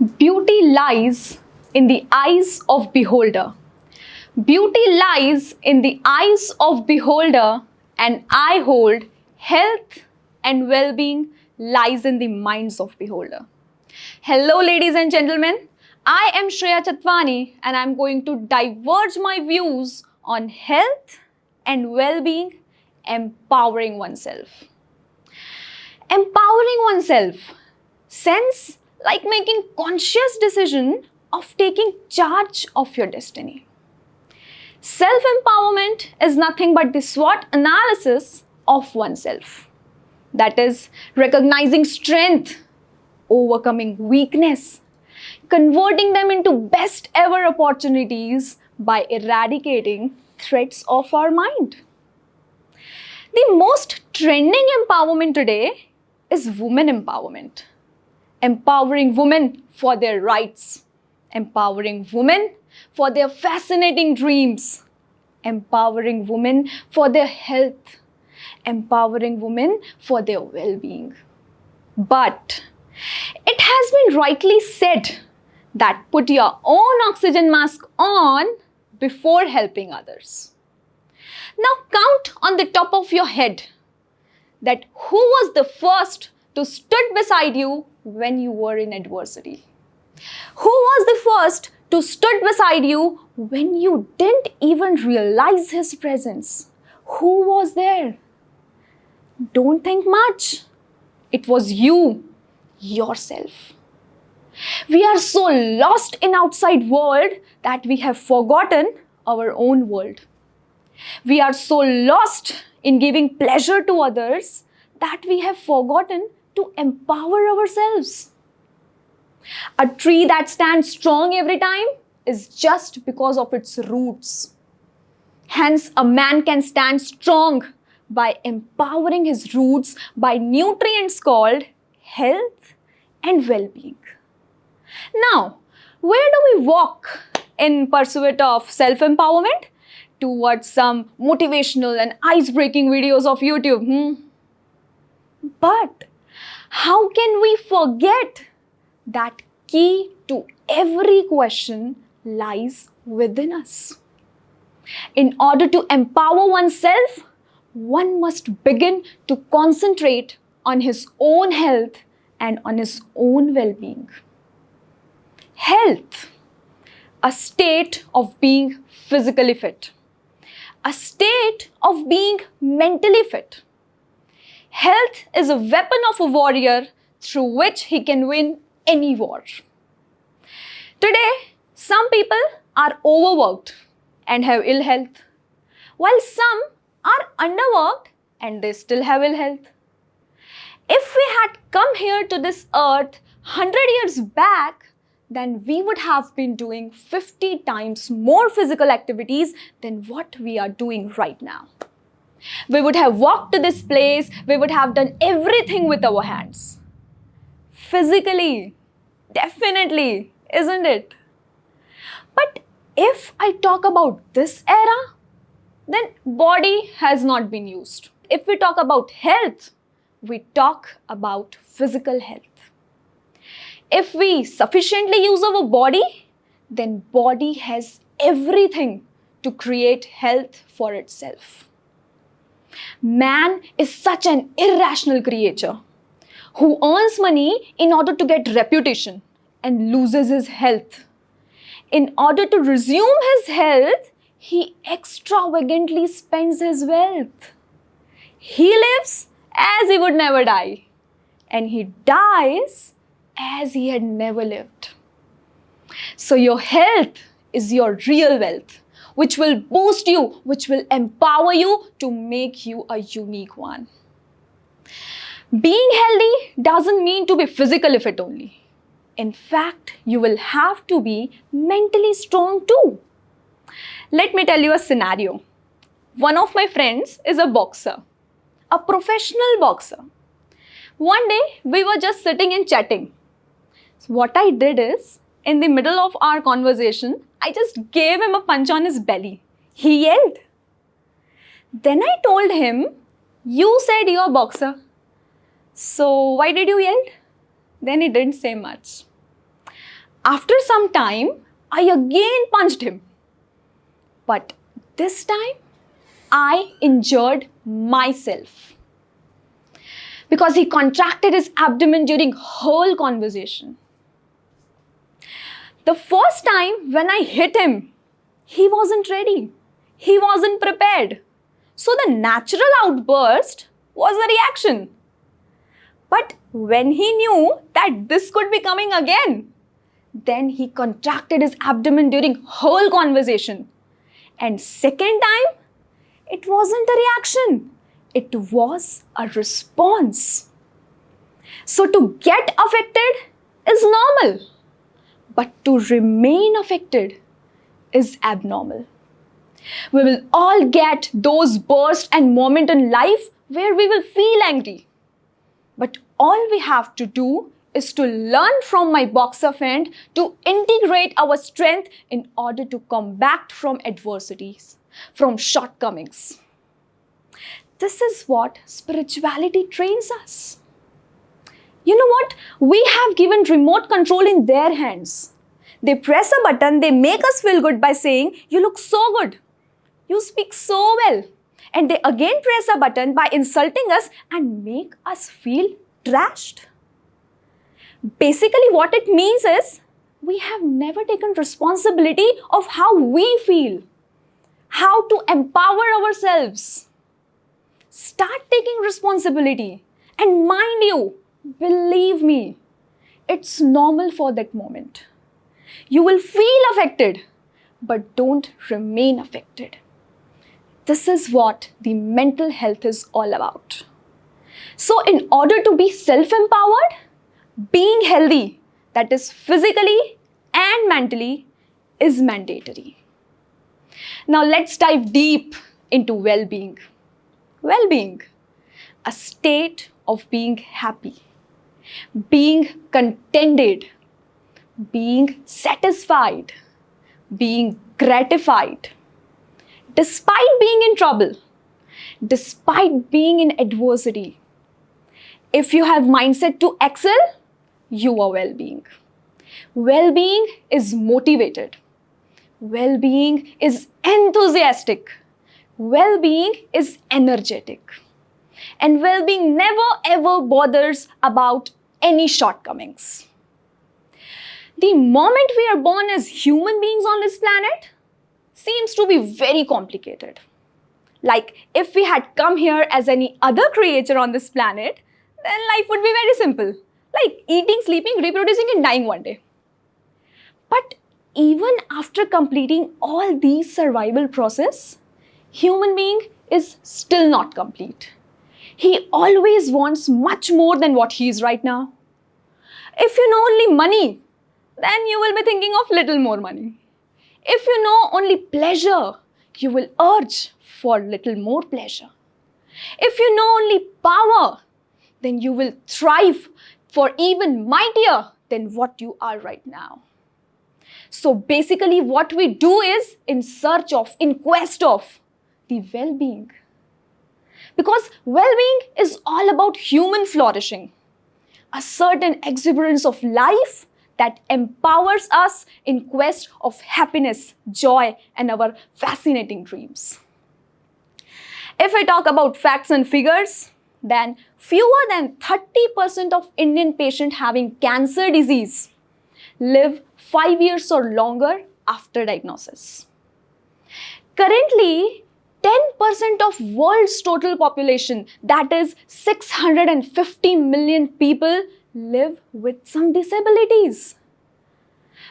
Beauty lies in the eyes of beholder. Beauty lies in the eyes of beholder, and I hold health and well-being lies in the minds of beholder. Hello, ladies and gentlemen. I am Shreya Chatwani, and I'm going to diverge my views on health and well-being, empowering oneself. Empowering oneself, sense like making conscious decision of taking charge of your destiny. Self-empowerment is nothing but the SWOT analysis of oneself. That is, recognizing strength, overcoming weakness, converting them into best ever opportunities by eradicating threats of our mind. The most trending empowerment today is women empowerment. Empowering women for their rights, empowering women for their fascinating dreams, empowering women for their health, empowering women for their well-being. But it has been rightly said that put your own oxygen mask on before helping others. Now count on the top of your head that who was the first to stood beside you when you were in adversity? Who was the first to stood beside you when you didn't even realize his presence? Who was there? Don't think much. It was you, yourself. We are so lost in outside world that we have forgotten our own world. We are so lost in giving pleasure to others that we have forgotten to empower ourselves. A tree that stands strong every time is just because of its roots. Hence, a man can stand strong by empowering his roots by nutrients called health and well-being. Now, where do we walk in pursuit of self-empowerment? Towards some motivational and ice-breaking videos of YouTube. But how can we forget that key to every question lies within us? In order to empower oneself, one must begin to concentrate on his own health and on his own well-being. Health, a state of being physically fit, a state of being mentally fit. Health is a weapon of a warrior through which he can win any war. Today, some people are overworked and have ill health, while some are underworked and they still have ill health. If we had come here to this earth 100 years back, then we would have been doing 50 times more physical activities than what we are doing right now. We would have walked to this place, we would have done everything with our hands. Physically, definitely, isn't it? But if I talk about this era, then body has not been used. If we talk about health, we talk about physical health. If we sufficiently use our body, then body has everything to create health for itself. Man is such an irrational creature who earns money in order to get reputation and loses his health. In order to resume his health, he extravagantly spends his wealth. He lives as he would never die, and he dies as he had never lived. So your health is your real wealth, which will boost you, which will empower you to make you a unique one. Being healthy doesn't mean to be physically fit only. In fact, you will have to be mentally strong too. Let me tell you a scenario. One of my friends is a boxer, a professional boxer. One day, we were just sitting and chatting. So what I did is, in the middle of our conversation, I just gave him a punch on his belly. He yelled. Then I told him, "You said you're a boxer. So why did you yell?" Then he didn't say much. After some time, I again punched him. But this time, I injured myself. Because he contracted his abdomen during whole conversation. The first time when I hit him, he wasn't ready. He wasn't prepared. So the natural outburst was a reaction. But when he knew that this could be coming again, then he contracted his abdomen during whole conversation. And second time, it wasn't a reaction. It was a response. So to get affected is normal. But to remain affected is abnormal. We will all get those bursts and moments in life where we will feel angry. But all we have to do is to learn from my boxer friend to integrate our strength in order to come back from adversities, from shortcomings. This is what spirituality trains us. You know what? We have given remote control in their hands. They press a button, they make us feel good by saying, "You look so good. You speak so well." And they again press a button by insulting us and make us feel trashed. Basically, what it means is we have never taken responsibility of how we feel, how to empower ourselves. Start taking responsibility. And mind you, believe me, it's normal for that moment. You will feel affected, but don't remain affected. This is what the mental health is all about. So in order to be self-empowered, being healthy, that is physically and mentally, is mandatory. Now let's dive deep into well-being. Well-being, a state of being happy, being contented, being satisfied, being gratified, despite being in trouble, despite being in adversity. If you have mindset to excel, you are well-being. Well-being is motivated. Well-being is enthusiastic. Well-being is energetic. And well-being never ever bothers about any shortcomings. The moment we are born as human beings on this planet seems to be very complicated. Like if we had come here as any other creature on this planet, then life would be very simple. Like eating, sleeping, reproducing and dying one day. But even after completing all these survival process, human being is still not complete. He always wants much more than what he is right now. If you know only money, then you will be thinking of little more money. If you know only pleasure, you will urge for little more pleasure. If you know only power, then you will thrive for even mightier than what you are right now. So basically what we do is in quest of the well-being. Because well-being is all about human flourishing, a certain exuberance of life that empowers us in quest of happiness, joy, and our fascinating dreams. If I talk about facts and figures, then fewer than 30% of Indian patients having cancer disease live 5 years or longer after diagnosis. Currently, 10% of world's total population, that is 650 million people, live with some disabilities.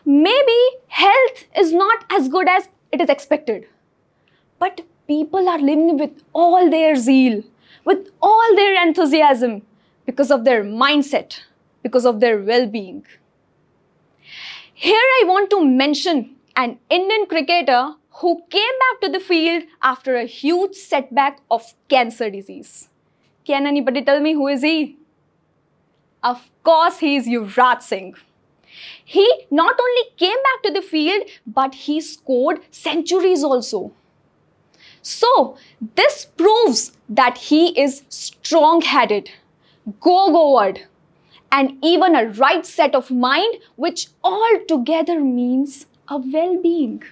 Maybe health is not as good as it is expected, but people are living with all their zeal, with all their enthusiasm because of their mindset, because of their well-being. Here I want to mention an Indian cricketer who came back to the field after a huge setback of cancer disease. Can anybody tell me who is he? Of course, he is Yuvraj Singh. He not only came back to the field, but he scored centuries also. So, this proves that he is strong-headed, go-goer, and even a right set of mind, which altogether means a well-being.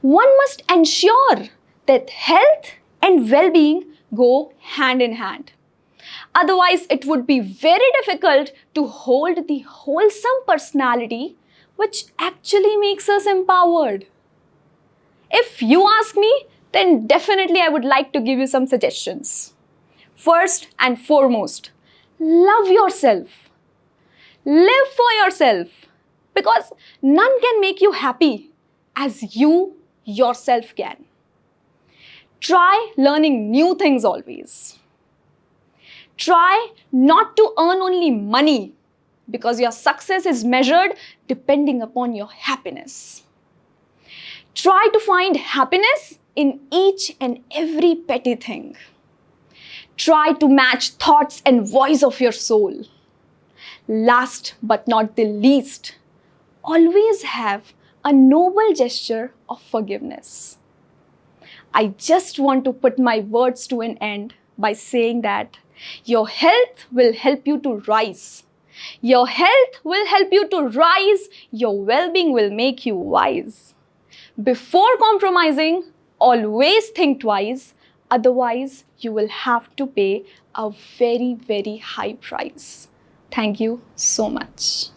One must ensure that health and well-being go hand in hand. Otherwise, it would be very difficult to hold the wholesome personality which actually makes us empowered. If you ask me, then definitely I would like to give you some suggestions. First and foremost, love yourself. Live for yourself, because none can make you happy as you yourself can. Try learning new things always. Try not to earn only money, because your success is measured depending upon your happiness. Try to find happiness in each and every petty thing. Try to match thoughts and voice of your soul. Last but not the least, always have a noble gesture of forgiveness. I just want to put my words to an end by saying that your health will help you to rise. Your health will help you to rise. Your well-being will make you wise. Before compromising, always think twice. Otherwise, you will have to pay a very, very high price. Thank you so much.